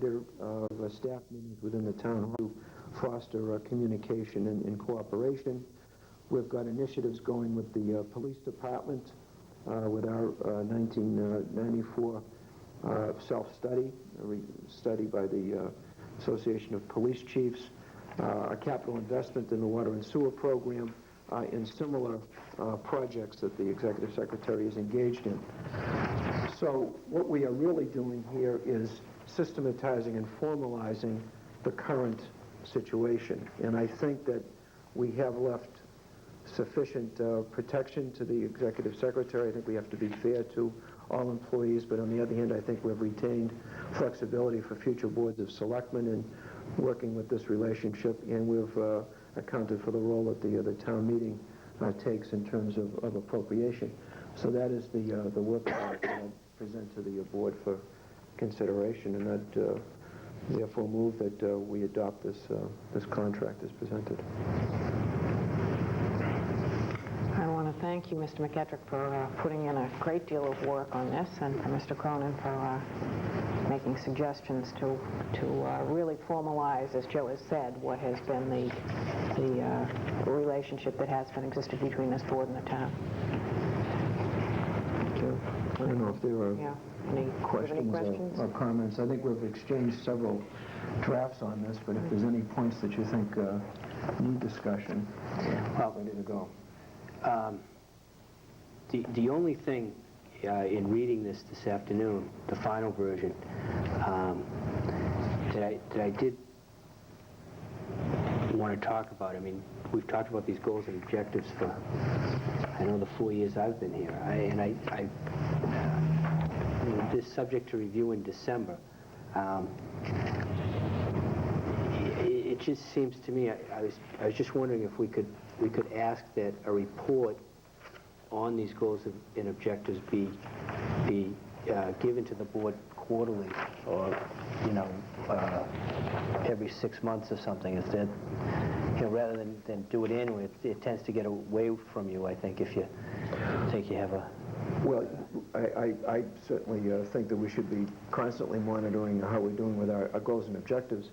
there staff meetings within the town to foster communication and cooperation. We've got initiatives going with the police department with our 1994 self-study, a study by the Association of Police Chiefs, a capital investment in the water and sewer program, and similar projects that the Executive Secretary is engaged in. So what we are really doing here is systematizing and formalizing the current situation. And I think that we have left sufficient protection to the Executive Secretary. I think we have to be fair to all employees, but on the other hand, I think we've retained flexibility for future boards of selectmen in working with this relationship, and we've accounted for the role that the town meeting takes in terms of appropriation. So that is the work that I present to the board for consideration, and that therefore move that we adopt this contract as presented. I want to thank you, Mr. McKettrick, for putting in a great deal of work on this, and for Mr. Cronin for making suggestions to really formalize, as Joe has said, what has been the relationship that has been existed between this board and the town. Thank you. I don't know if there are any questions or comments. I think we've exchanged several drafts on this, but if there's any points that you think need discussion, we're ready to go. The only thing in reading this afternoon, the final version, that I did want to talk about, I mean, we've talked about these goals and objectives for, I know, the 4 years I've been here, this subject to review in December. It just seems to me, I was just wondering if we could ask that a report on these goals and objectives be given to the board quarterly, or every 6 months or something. Instead, rather than do it annually, it tends to get away from you, I think, if you think you have a... Well, I certainly think that we should be constantly monitoring how we're doing with our goals and objectives.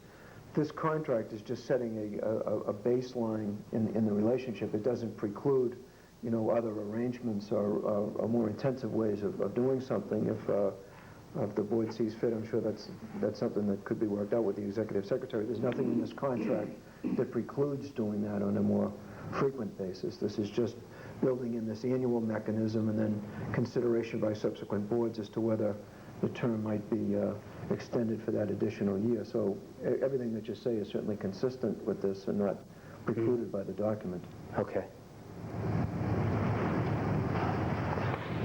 This contract is just setting a baseline in the relationship. It doesn't preclude, other arrangements or more intensive ways of doing something. If the board sees fit, I'm sure that's something that could be worked out with the Executive Secretary. There's nothing in this contract that precludes doing that on a more frequent basis. This is just building in this annual mechanism and then consideration by subsequent boards as to whether the term might be extended for that additional year. So everything that you say is certainly consistent with this and not precluded by the document. Okay.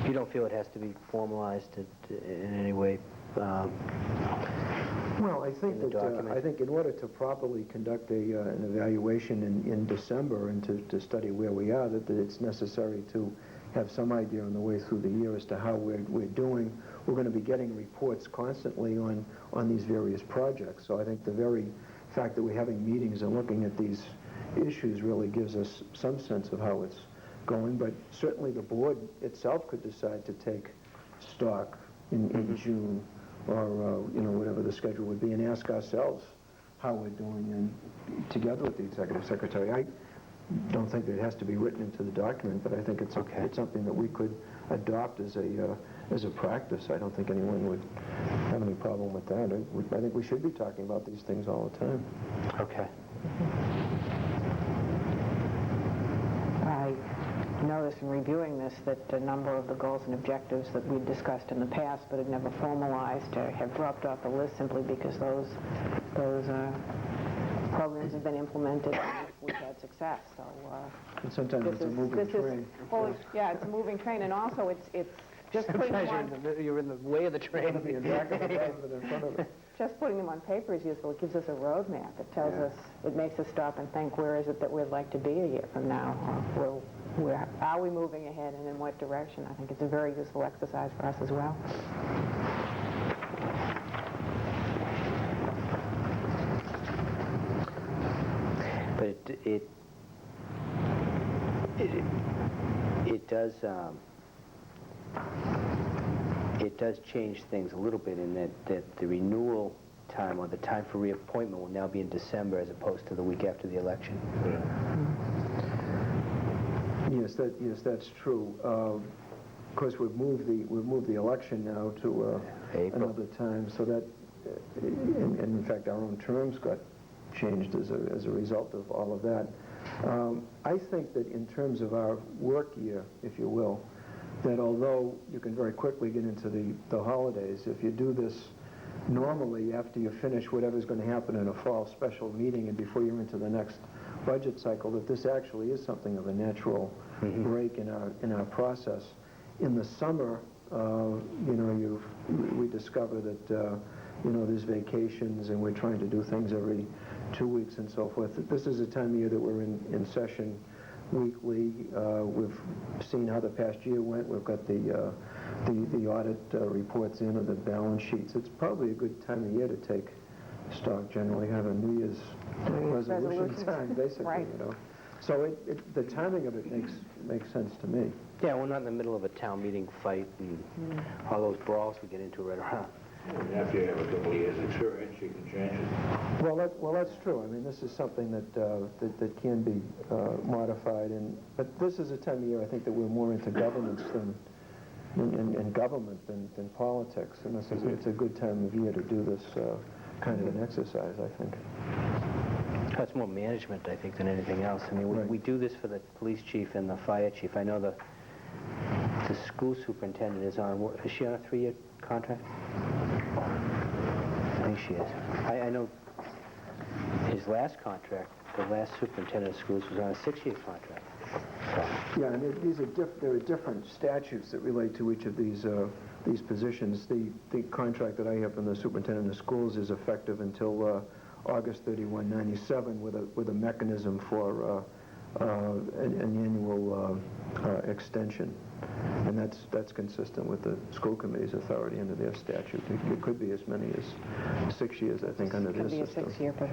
You don't feel it has to be formalized in any way? Well, I think in order to properly conduct an evaluation in December and to study where we are, that it's necessary to have some idea on the way through the year as to how we're doing. We're going to be getting reports constantly on these various projects. So I think the very fact that we're having meetings and looking at these issues really gives us some sense of how it's going. But certainly the board itself could decide to take stock in June or whatever the schedule would be, and ask ourselves how we're doing, and together with the Executive Secretary. I don't think that it has to be written into the document, but I think it's something that we could adopt as a practice. I don't think anyone would have any problem with that. I think we should be talking about these things all the time. Okay. I noticed in reviewing this that a number of the goals and objectives that we'd discussed in the past but had never formalized have dropped off the list simply because those programs have been implemented and we've had success. So and sometimes it's a moving train. Well, yeah, it's a moving train, and also it's just putting them on... You're in the way of the train. Just putting them on paper is useful. It gives us a roadmap. It tells us, it makes us stop and think, where is it that we'd like to be a year from now? Where are we moving ahead, and in what direction? I think it's a very useful exercise for us as well. But it does change things a little bit in that the renewal time, or the time for reappointment will now be in December as opposed to the week after the election. Yes, that's true. Of course, we've moved the election now to April. another time, so that, and in fact, our own terms got changed as a result of all of that. I think that in terms of our work year, if you will, that although you can very quickly get into the holidays, if you do this normally after you finish whatever's going to happen in a fall special meeting and before you're into the next budget cycle, that this actually is something of a natural break in our process. In the summer, we discover that there's vacations and we're trying to do things every 2 weeks and so forth. This is a time of year that we're in session weekly. We've seen how the past year went. We've got the audit reports in, or the balance sheets. It's probably a good time of year to take stock, generally have a New Year's resolution time, basically, Right. So the timing of it makes sense to me. Yeah, we're not in the middle of a town meeting fight and all those brawls we get into right around. After you have a couple of years' experience, you can change it. Well, that's true. I mean, this is something that can be modified, but this is a time of year, I think, that we're more into governance and government than politics, and it's a good time of year to do this kind of an exercise, I think. That's more management, I think, than anything else. I mean, Right. we do this for the police chief and the fire chief. I know the school superintendent is she on a 3-year contract? I think she is. I know his last contract, the last superintendent of schools, was on a 6-year contract. So, Yeah, and there are different statutes that relate to each of these positions. The contract that I have from the superintendent of schools is effective until August 31, 97, with a mechanism for an annual extension, and that's consistent with the school committee's authority under their statute. It could be as many as 6 years, I think, under their Could be a system. 6-year, but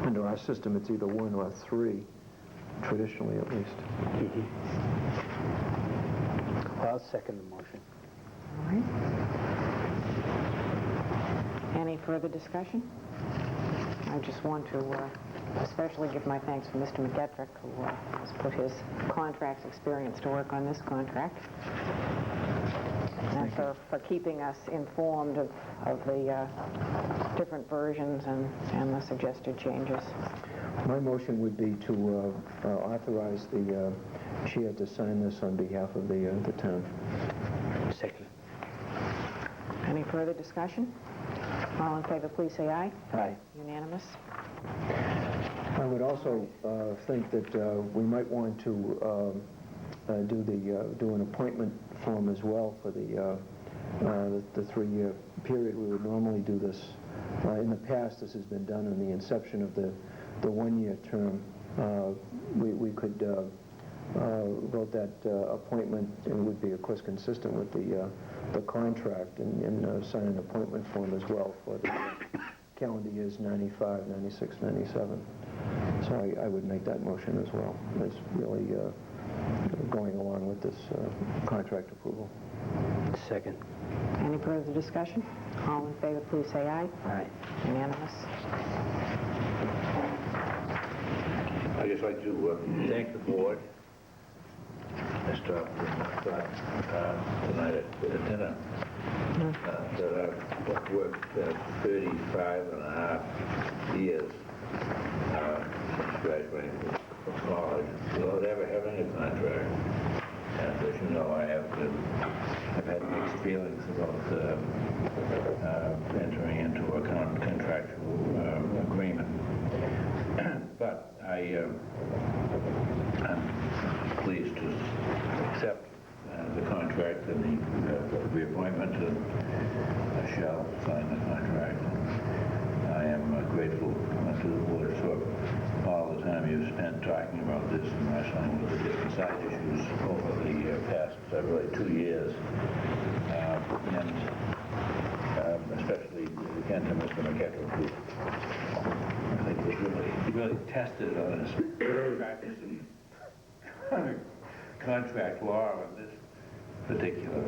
Under our system, it's either 1 or 3, traditionally at least. well, I'll second the motion. all right. Any further discussion? I just want to especially give my thanks to Mr. McGettrick, who has put his contracts experience to work on this contract, and for keeping us informed of the different versions and the suggested changes. My motion would be to authorize the chair to sign this on behalf of the town. Second. Any further discussion? All in favor, please say aye. Aye. Unanimous? I would also think that we might want to do an appointment form as well for the 3-year period. We would normally do this. In the past, this has been done on the inception of the 1-year term. We could vote that appointment, and it would be, of course, consistent with the contract, and sign an appointment form as well for the calendar years 95, 96, 97. So I would make that motion as well. It's really going along with this contract approval. Second. Any further discussion? All in favor, please say aye. Aye. Unanimous? I'd just like to thank the board. I stopped tonight at dinner. That I've worked 35 and a half years since graduating from college without ever having a contract. And as you know, I've had mixed feelings about entering into a contractual agreement. But I'm pleased to accept the contract and the reappointment, and I shall sign the contract. I am grateful to the board for all the time you've spent talking about this and wrestling with the different side issues over the past, really, 2 years. And especially, again, to Mr. McGettrick, who I think was really tested on his practice in contract law in this particular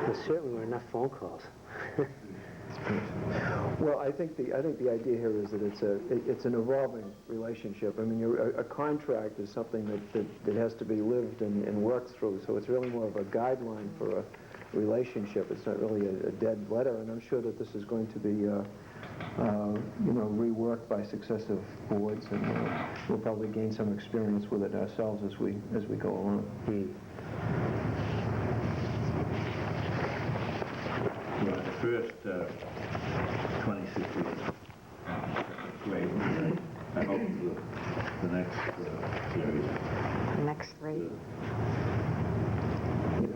There certainly were enough phone calls. Well, I think the idea here is that it's an evolving relationship. I mean, a contract is something that has to be lived and worked through, so it's really more of a guideline for a relationship. It's not really a dead letter, and I'm sure that this is going to be reworked by successive boards, and we'll probably gain some experience with it ourselves as we go along. Well, the first 26 years, great. I hope the next series. The next 3.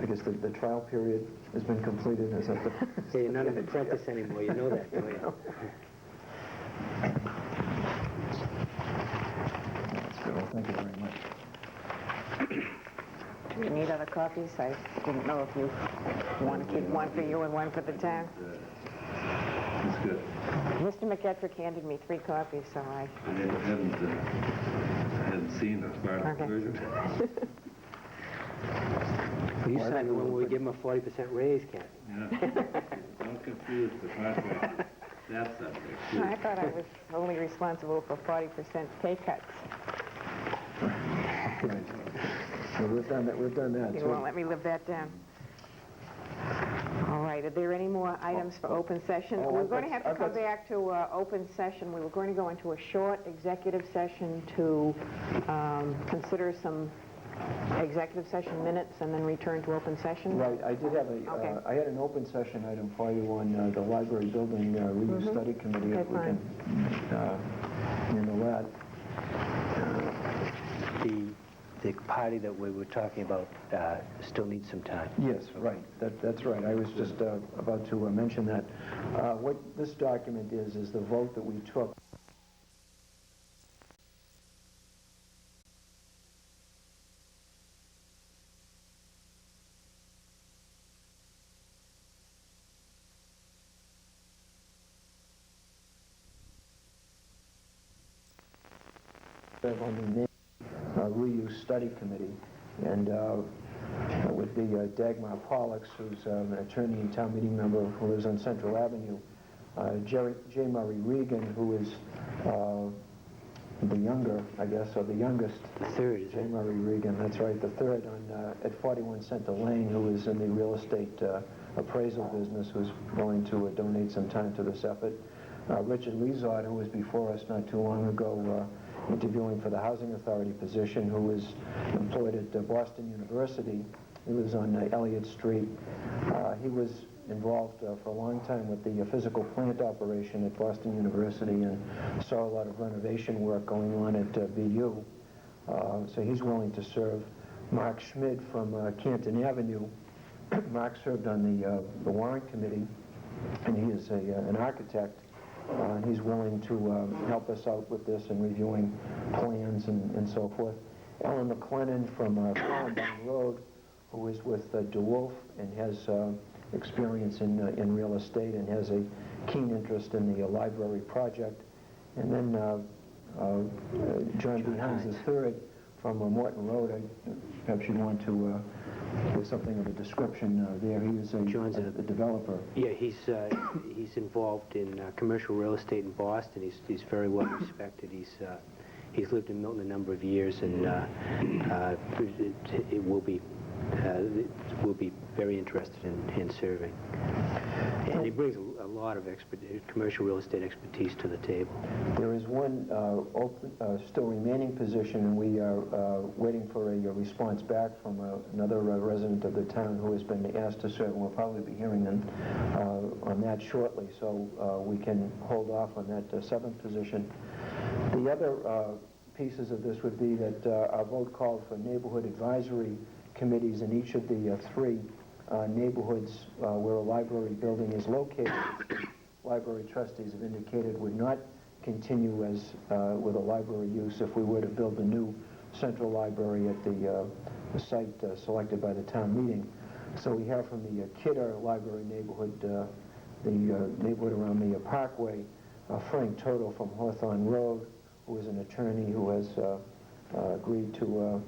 I guess the trial period has been completed. Is that the... Hey, you're not an apprentice anymore, you know that, don't you? That's good. Well, thank you very much. Do you need other copies? I didn't know if you want to keep one for you and one for the town. It's good. Mr. McEtrick handed me 3 copies, so I... I hadn't seen the final Okay. version. Well, you signed the one where we give him a 40% raise, Kathy. Yeah. Don't confuse the contract. That subject. too. I thought I was only responsible for 40% pay cuts. Right. Well, we've done that. We've done that. You too. won't let me live that down. All right, are there any more items for open session? Oh, We're I've going to got- have to I've come got- back to open session. We were going to go into a short executive session to consider some executive session minutes and then return to open session. Right. I did have a. Okay. I had an open session item for you on the library building reuse study committee. Okay, If we can handle that. The party that we were talking about still needs some time. Yes, right. That's right. I was just about to mention that. What this document is the vote that we took. On the reuse study committee, and it would be Dagmar Pollux, who's an attorney and town meeting member who lives on Central Avenue, J. Murray Regan, who is the younger, I guess, or the youngest. The third, is J. it? Murray Regan, that's right, the third at 41 Center Lane, who is in the real estate appraisal business, who's willing to donate some time to this effort. Richard Lezard, who was before us not too long ago, interviewing for the Housing Authority position, who was employed at Boston University. He lives on Elliott Street. He was involved for a long time with the physical plant operation at Boston University and saw a lot of renovation work going on at BU. So he's willing to serve. Mark Schmid from Canton Avenue. Mark served on the warrant committee, and he is an architect. He's willing to help us out with this and reviewing plans and so forth. Ellen McLennan from Columbine Road, who is with DeWolf and has experience in real estate and has a keen interest in the library project. And then John B. Hines III from Morton Road. Perhaps you'd want to give something of a description there. He is a developer. Yeah, he's involved in commercial real estate in Boston. He's very well respected. He's lived in Milton a number of years, and it will be very interested in serving. And he brings a lot of commercial real estate expertise to the table. There is one still remaining position, and we are waiting for a response back from another resident of the town who has been asked to serve, and we'll probably be hearing them on that shortly, so we can hold off on that 7th position. The other pieces of this would be that our vote called for neighborhood advisory committees in each of the 3 neighborhoods where a library building is located. Library trustees have indicated would not continue as with a library use if we were to build a new central library at the site selected by the town meeting. So we have from the Kidder Library neighborhood, the neighborhood around the Parkway, Frank Toto from Hawthorne Road, who is an attorney who has agreed to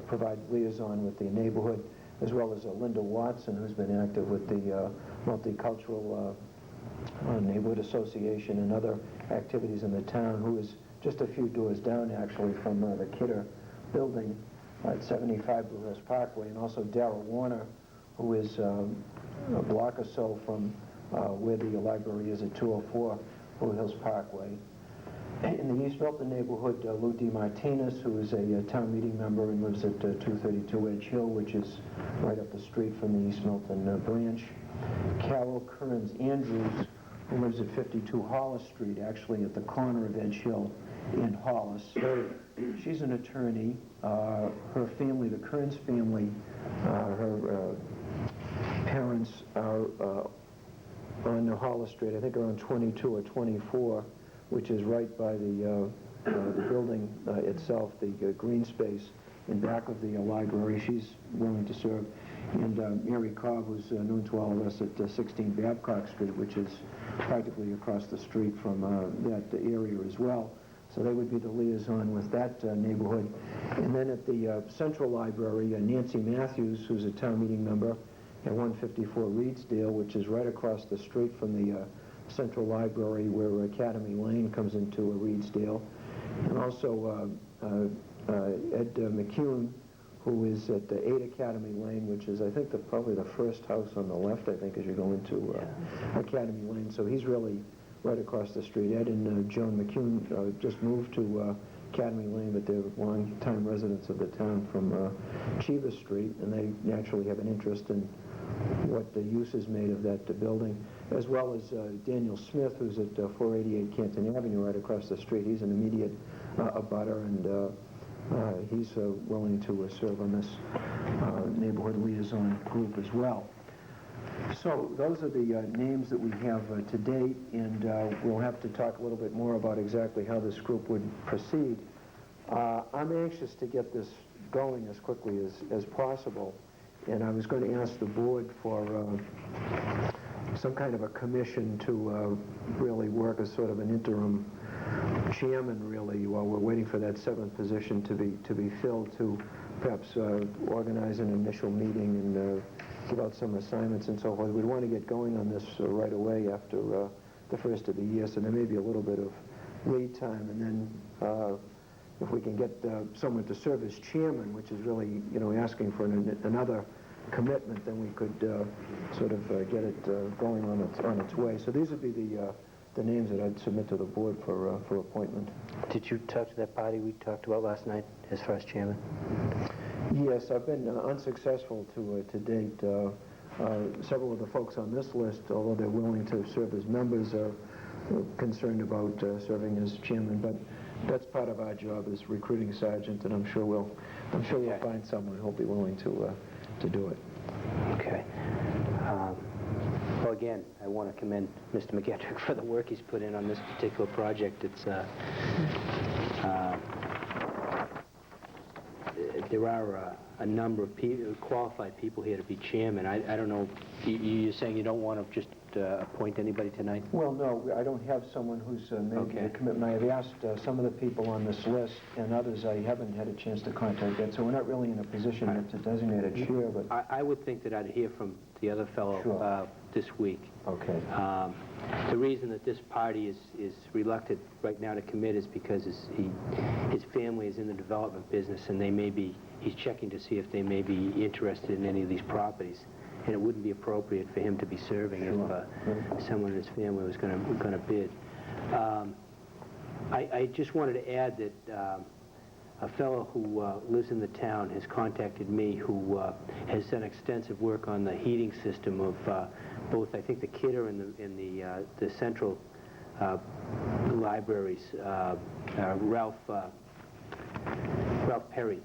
provide liaison with the neighborhood, as well as Linda Watson, who's been active with the multicultural Neighborhood Association and other activities in the town, who is just a few doors down, actually, from the Kidder building at 75 Blue Hills Parkway, and also Darrell Warner, who is a block or so from where the library is at 204 Blue Hills Parkway. In the East Milton neighborhood, Lou DeMartinez, who is a town meeting member and lives at 232 Edge Hill, which is right up the street from the East Milton branch. Carol Kearns Andrews, who lives at 52 Hollis Street, actually at the corner of Edge Hill in Hollis. She's an attorney. Her family, the Kearns family, her parents are on Hollis Street, I think around 22 or 24, which is right by the building itself, the green space in back of the library. She's willing to serve. And Mary Cobb, who's known to all of us at 16 Babcock Street, which is practically across the street from that area as well. So they would be the liaison with that neighborhood. And then at the Central Library, Nancy Matthews, who's a town meeting member at 154 Reedsdale, which is right across the street from the Central Library where Academy Lane comes into Reedsdale. And also Ed McCune, who is at 8 Academy Lane, which is, I think, probably the first house on the left, I think, as you go into Academy Lane. So he's really right across the street. Ed and Joan McCune just moved to Academy Lane, but they're long-time residents of the town from Cheever Street, and they naturally have an interest in what the use is made of that building, as well as Daniel Smith, who's at 488 Canton Avenue, right across the street. He's an immediate abutter, and he's willing to serve on this neighborhood liaison group as well. So those are the names that we have to date, and we'll have to talk a little bit more about exactly how this group would proceed. I'm anxious to get this going as quickly as possible, and I was going to ask the board for some kind of a commission to really work as sort of an interim chairman, really, while we're waiting for that seventh position to be filled, to perhaps organize an initial meeting and give out some assignments and so forth. We'd want to get going on this right away after the first of the year, so there may be a little bit of lead time, and then if we can get someone to serve as chairman, which is really, asking for another commitment, then we could sort of get it going on its way. So these would be the names that I'd submit to the board for appointment. Did you talk to that party we talked about last night as far as chairman? Yes, I've been unsuccessful to date. Several of the folks on this list, although they're willing to serve as members, are concerned about serving as chairman. But that's part of our job as recruiting sergeant, and I'm sure we'll find someone who'll be willing to do it. Okay. Well, again, I want to commend Mr. McGettrick for the work he's put in on this particular project. It's there are a number of qualified people here to be chairman. I don't know, you're saying you don't want to just appoint anybody tonight? Well, no, I don't have someone who's made the commitment. I have asked some of the people on this list, and others I haven't had a chance to contact yet, so we're not really in a position yet to designate a chair. But I would think that I'd hear from the other fellow this week. Okay. The reason that this party is reluctant right now to commit is because his family is in the development business, and he's checking to see if they may be interested in any of these properties. And it wouldn't be appropriate for him to be serving if someone in his family was going to bid. I just wanted to add that a fellow who lives in the town has contacted me, who has done extensive work on the heating system of both, I think, the Kidder and the central libraries. Ralph Perry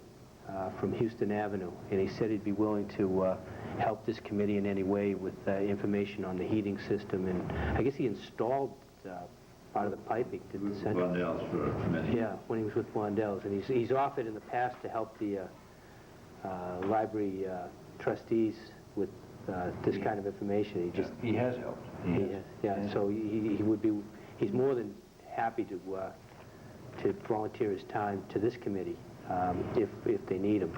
from Houston Avenue, and he said he'd be willing to help this committee in any way with information on the heating system, and I guess he installed part of the piping. Blondell's for a committee. Yeah, when he was with Blondell's, and he's offered in the past to help the library trustees with this kind of information. He has helped. He has, yeah. So he's more than happy to volunteer his time to this committee if they need him.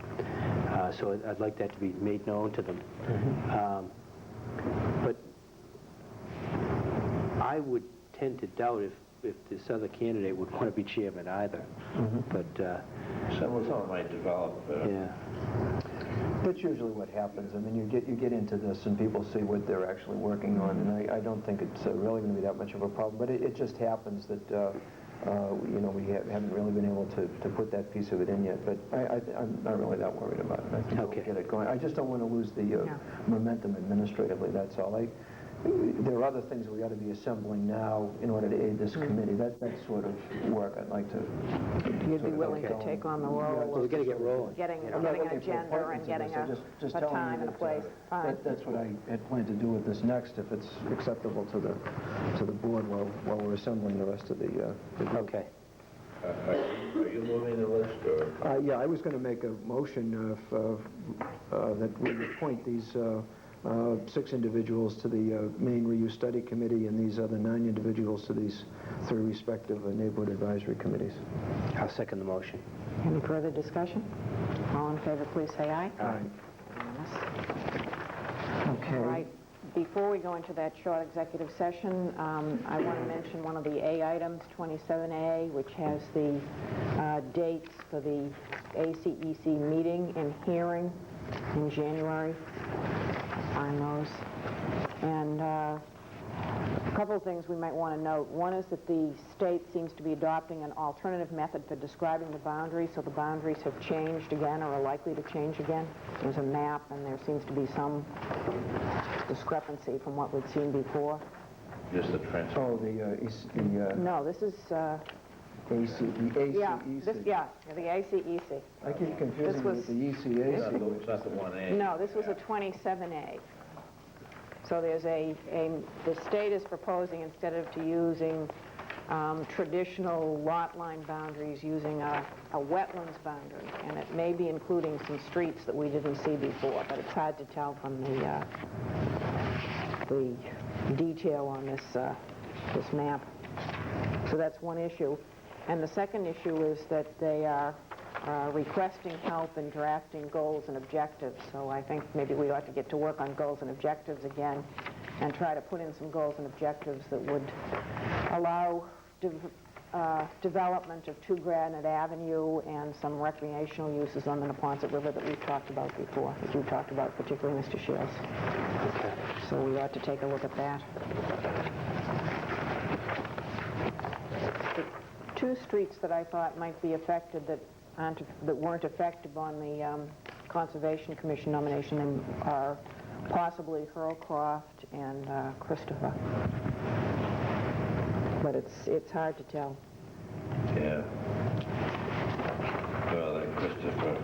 So I'd like that to be made known to them. But I would tend to doubt if this other candidate would want to be chairman either. But, Some of them might develop. yeah. That's usually what happens. I mean, you get into this and people see what they're actually working on, and I don't think it's really going to be that much of a problem. But it just happens that, we haven't really been able to put that piece of it in yet. But I'm not really that worried about it. I think we'll get it going. I just don't want to lose the momentum administratively, that's all. There are other things we ought to be assembling now in order to aid this committee. That sort of work I'd like to... You'd be willing to take on the role So we got to get rolling. getting I'm not an looking for agenda and appointments getting in this. Just a telling you time and a that, place. Fine. That's what I had planned to do with this next, if it's acceptable to the board while we're assembling the rest of the group. Okay. Are you moving the list, or? Yeah, I was going to make a motion that we appoint these 6 individuals to the Maine Reuse Study Committee and these other 9 individuals to these 3 respective neighborhood advisory committees. I'll second the motion. Any further discussion? All in favor, please say aye. Aye. Unanimous. Okay. All right. Before we go into that short executive session, I want to mention one of the A items, 27A, which has the dates for the ACEC meeting and hearing in January. Find those. And a couple of things we might want to note. One is that the state seems to be adopting an alternative method for describing the boundaries, so the boundaries have changed again or are likely to change again. There's a map, and there seems to be some discrepancy from what we'd seen before. Just the transfer? Oh, No, this is, the ACEC. the ACEC. I keep confusing it with the It's ECAC. not the 1A. No, this was a 27A. So there's the state is proposing, instead of to using traditional lot line boundaries, using a wetlands boundary, and it may be including some streets that we didn't see before, but it's hard to tell from the detail on this map. So that's one issue. And the second issue is that they are requesting help in drafting goals and objectives. So I think maybe we ought to get to work on goals and objectives again and try to put in some goals and objectives that would allow development of 2 Granite Avenue and some recreational uses on the Neponset River that we've talked about before, that you talked about, particularly Mr. Shields. Okay. So we ought to take a look at that. The 2 streets that I thought might be affected that weren't effective on the Conservation Commission nomination are possibly Hurlcroft and Christopher. But it's hard to tell. Yeah. Well, like Christopher.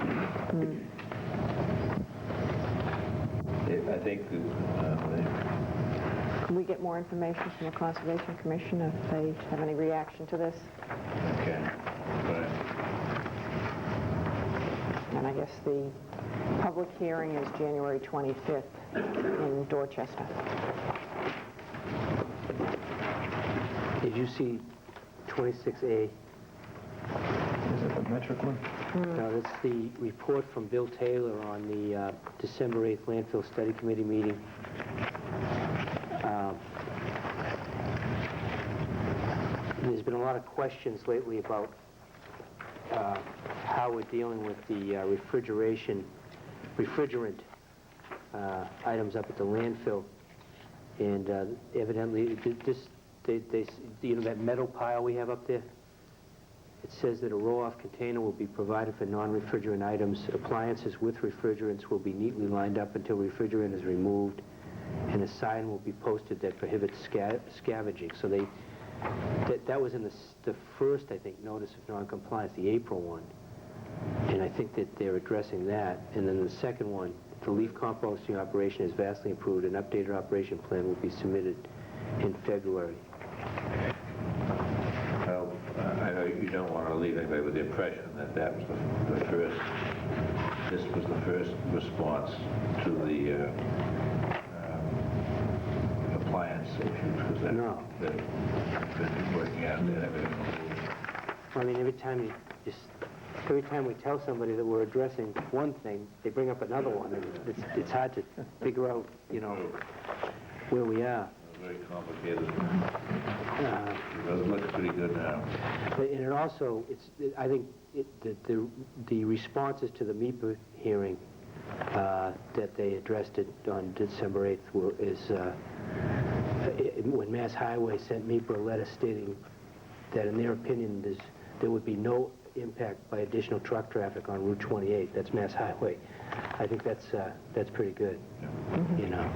I think Can we get more information from the Conservation Commission if they have any reaction to this? okay. Right. And I guess the public hearing is January 25th in Dorchester. Did you see 26A? Is it the metric one? No, that's the report from Bill Taylor on the December 8th Landfill Study Committee meeting. There's been a lot of questions lately about how we're dealing with the refrigerant items up at the landfill. And evidently, that metal pile we have up there, it says that a roll-off container will be provided for non-refrigerant items. Appliances with refrigerants will be neatly lined up until refrigerant is removed, and a sign will be posted that prohibits scavenging. So that was in the first, I think, notice of non-compliance, the April one. And I think that they're addressing that. And then the second one, the leaf composting operation is vastly improved. An updated operation plan will be submitted in February. Well, I know you don't want to leave anybody with the impression that that was the first, this was the first response to the appliance issues, because that, No. that been working out and everything. I mean, every time we tell somebody that we're addressing one thing, they bring up another one, and it's hard to figure out, where we are. very complicated. It looks pretty good now. And it also, I think the responses to the MIPA hearing that they addressed it on December 8th when Mass Highway sent MIPA a letter stating that in their opinion there would be no impact by additional truck traffic on Route 28. That's Mass Highway. I think that's pretty good, you know.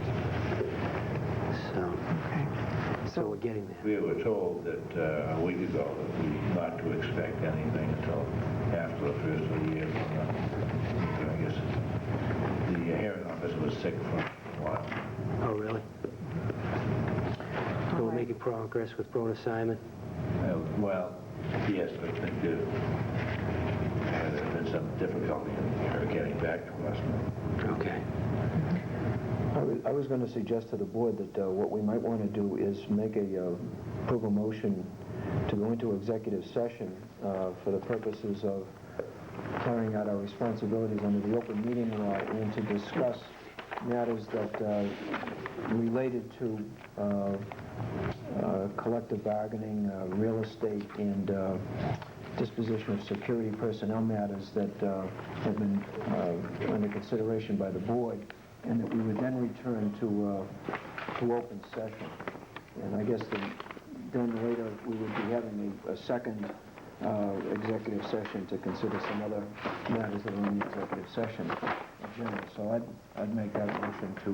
So we're getting there. We were told that a week ago that we not to expect anything until after the first of the year. I guess the hearing officer was sick for a while. Oh, really? So we're making progress with Brona Simon? Well, yes, I think there's been some difficulty in her getting back to us. Okay. I was going to suggest to the board that what we might want to do is make approve a motion to go into executive session for the purposes of carrying out our responsibilities under the open meeting law and to discuss matters that related to collective bargaining, real estate, and disposition of security personnel matters that have been under consideration by the board, and that we would then return to open session. And I guess then later we would be having a second executive session to consider some other matters that are in the executive session in general. So I'd make that motion to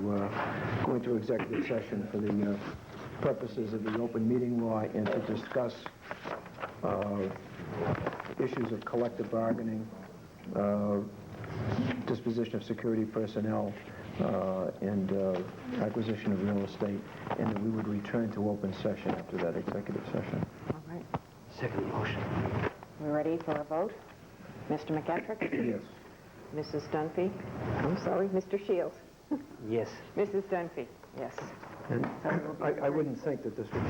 go into executive session for the purposes of the open meeting law and to discuss issues of collective bargaining, disposition of security personnel, and acquisition of real estate, and that we would return to open session after that executive session. All right. Second motion. We ready for a vote? Mr. McEttrick? Yes. Mrs. Dunphy? I'm sorry, Mr. Shields? Yes. Mrs. Dunphy? Yes. And I wouldn't think that this would...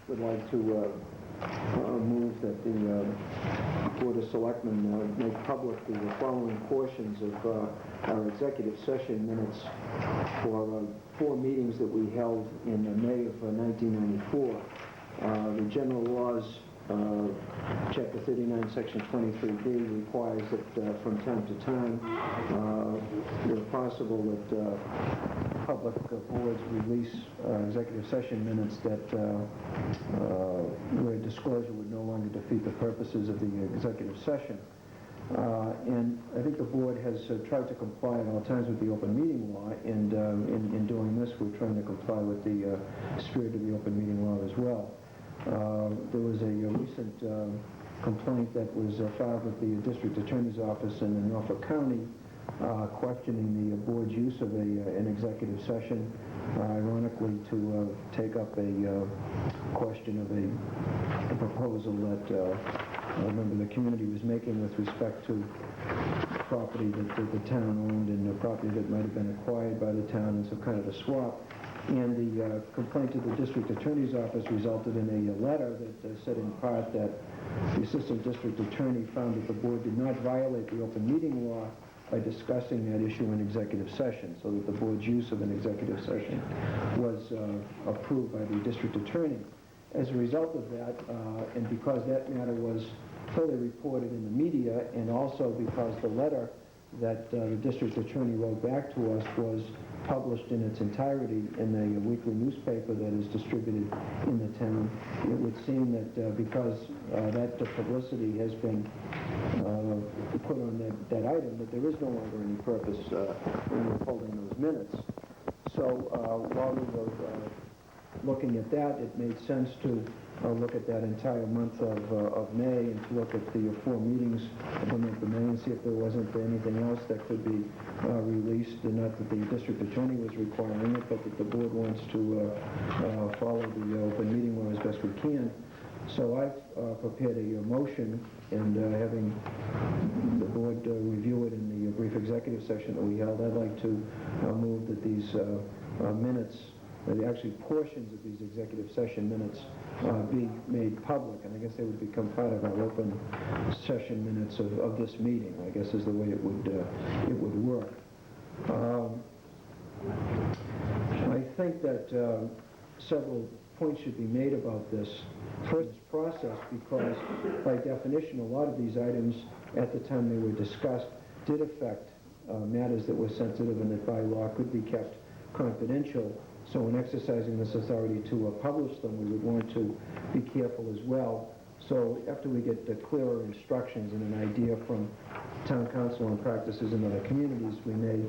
would like to move that the Board of Selectmen make public the following portions of our executive session minutes for 4 meetings that we held in May of 1994. The general laws, Chapter 39, Section 23B, requires that from time to time, where possible, that public boards release executive session minutes that where disclosure would no longer defeat the purposes of the executive session. And I think the board has tried to comply at all times with the open meeting law, and in doing this, we're trying to comply with the spirit of the open meeting law as well. There was a recent complaint that was filed with the District Attorney's Office in Norfolk County questioning the board's use of an executive session, ironically to take up a question of a proposal that a member of the community was making with respect to property that the town owned and a property that might have been acquired by the town in some kind of a swap. And the complaint to the District Attorney's Office resulted in a letter that said in part that the Assistant District Attorney found that the board did not violate the open meeting law by discussing that issue in executive session, so that the board's use of an executive session was approved by the District Attorney. As a result of that, and because that matter was fully reported in the media, and also because the letter that the District Attorney wrote back to us was published in its entirety in a weekly newspaper that is distributed in the town, it would seem that because that publicity has been put on that item, that there is no longer any purpose in withholding those minutes. So while we were looking at that, it made sense to look at that entire month of May and to look at the 4 meetings of the month of May and see if there wasn't anything else that could be released, and not that the district attorney was requiring it, but that the board wants to follow the open meeting law as best we can. So I've prepared a motion, and having the board review it in the brief executive session that we held, I'd like to move that these minutes, actually portions of these executive session minutes, be made public, and I guess they would become part of our open session minutes of this meeting, I guess is the way it would work. I think that several points should be made about this. First, process, because by definition, a lot of these items at the time they were discussed did affect matters that were sensitive and that by law could be kept confidential. So in exercising this authority to publish them, we would want to be careful as well. So after we get the clearer instructions and an idea from town council on practices in other communities, we may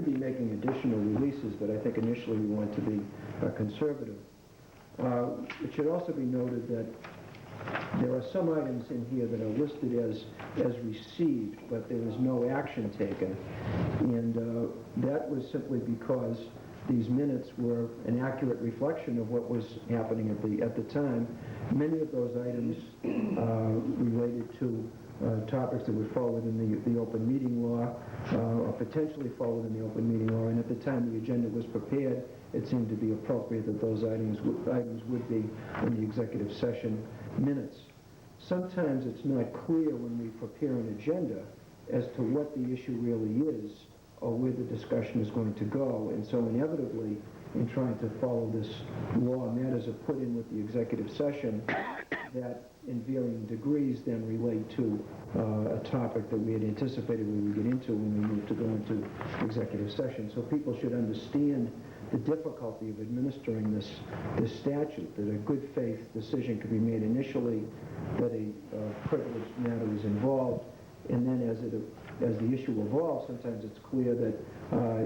be making additional releases, but I think initially we want to be conservative. It should also be noted that there are some items in here that are listed as received, but there is no action taken. And that was simply because these minutes were an accurate reflection of what was happening at the time. Many of those items related to topics that would fall within the open meeting law, or potentially fall within the open meeting law, and at the time the agenda was prepared, it seemed to be appropriate that those items would be in the executive session minutes. Sometimes it's not clear when we prepare an agenda as to what the issue really is or where the discussion is going to go, and so inevitably, in trying to follow this law, matters are put in with the executive session that in varying degrees then relate to a topic that we had anticipated we would get into when we moved to go into executive session. So people should understand the difficulty of administering this statute, that a good faith decision could be made initially, that a privileged matter is involved, and then as the issue evolves, sometimes it's clear that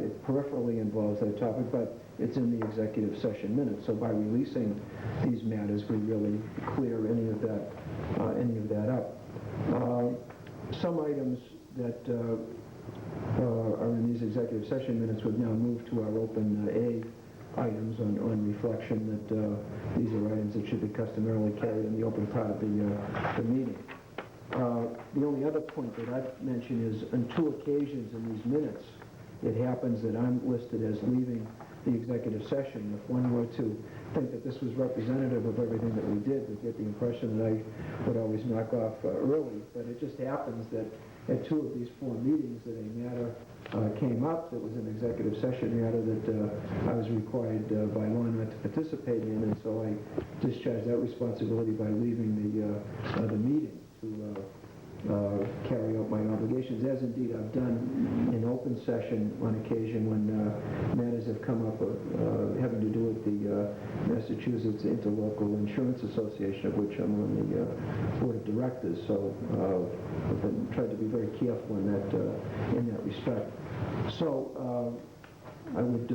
it peripherally involves that topic, but it's in the executive session minutes. So by releasing these matters, we really clear any of that up. Some items that are in these executive session minutes would now move to our open A items on reflection that these are items that should be customarily carried in the open part of the meeting. The only other point that I've mentioned is on 2 occasions in these minutes, it happens that I'm listed as leaving the executive session. If one were to think that this was representative of everything that we did, we'd get the impression that I would always knock off early. But it just happens that at 2 of these 4 meetings that a matter came up that was an executive session matter that I was required by law not to participate in, and so I discharged that responsibility by leaving the meeting to carry out my obligations, as indeed I've done in open session on occasion when matters have come up having to do with the Massachusetts Interlocal Insurance Association, of which I'm on the board of directors. So I've tried to be very careful in that respect. So I would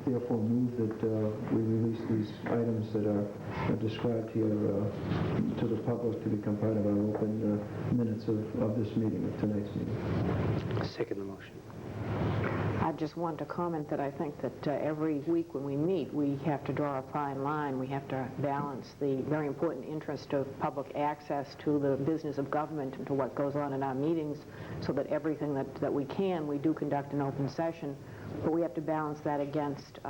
therefore move that we release these items that are described here to the public to become part of our open minutes of this meeting, of tonight's meeting. Second the motion. I just want to comment that I think that every week when we meet, we have to draw a fine line. We have to balance the very important interest of public access to the business of government and to what goes on in our meetings, so that everything that we do conduct in open session. But we have to balance that against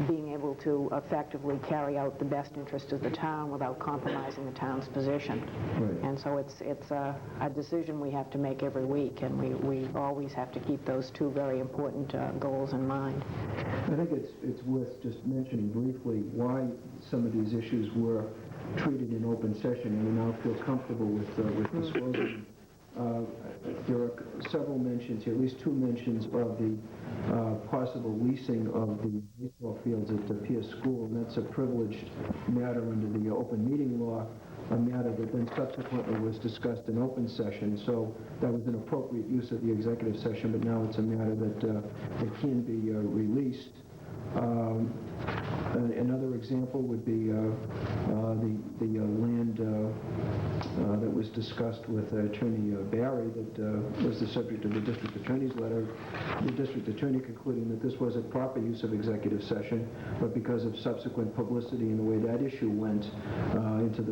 being able to effectively carry out the best interest of the town without compromising the town's position. Right. And so it's a decision we have to make every week, and we always have to keep those 2 very important goals in mind. I think it's worth just mentioning briefly why some of these issues were treated in open session, and we now feel comfortable with disclosing. There are several mentions here, at least 2 mentions of the possible leasing of the baseball fields at the Pierce School, and that's a privileged matter under the open meeting law, a matter that then subsequently was discussed in open session. So that was an appropriate use of the executive session, but now it's a matter that can be released. Another example would be the land that was discussed with Attorney Barry that was the subject of the district attorney's letter. The district attorney concluding that this was a proper use of executive session, but because of subsequent publicity and the way that issue went into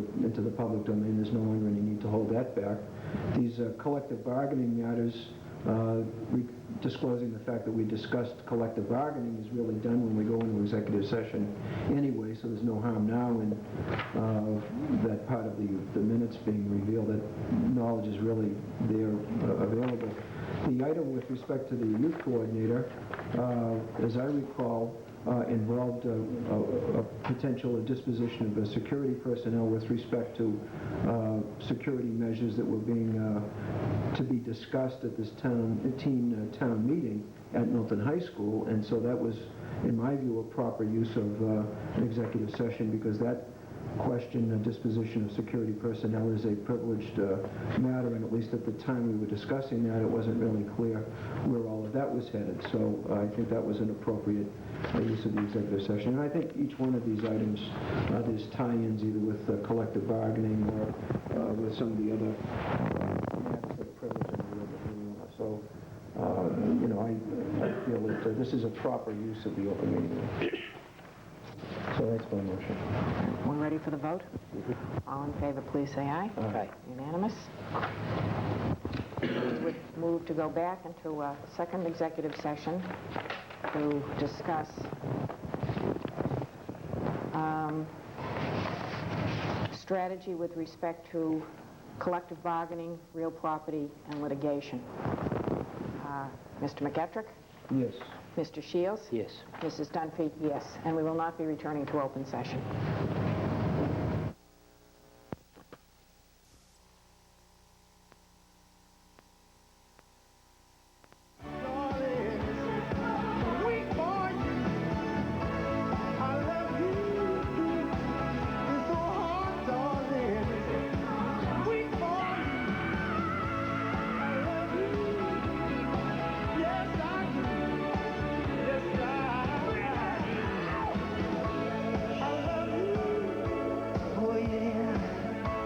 the public domain, there's no longer any need to hold that back. These collective bargaining matters, disclosing the fact that we discussed collective bargaining is really done when we go into executive session anyway, so there's no harm now in that part of the minutes being revealed. That knowledge is really there, available. The item with respect to the youth coordinator, as I recall, involved a potential disposition of security personnel with respect to security measures that were being to be discussed at this town meeting at Milton High School, and so that was, in my view, a proper use of an executive session, because that question, disposition of security personnel, is a privileged matter, and at least at the time we were discussing that, it wasn't really clear where all of that was headed. So I think that was an appropriate use of the executive session. And I think each one of these items, there's tie-ins either with collective bargaining or with some of the other matters that are privileged in the open. So, I feel that this is a proper use of the open meeting law. So that's my motion. We're ready for the vote? All in favor, please say aye. Aye. Unanimous. Would move to go back into a second executive session to discuss strategy with respect to collective bargaining, real property, and litigation. Mr. McEttrick? Yes. Mr. Shields? Yes. Mrs. Dunphy? Yes. And we will not be returning to open session.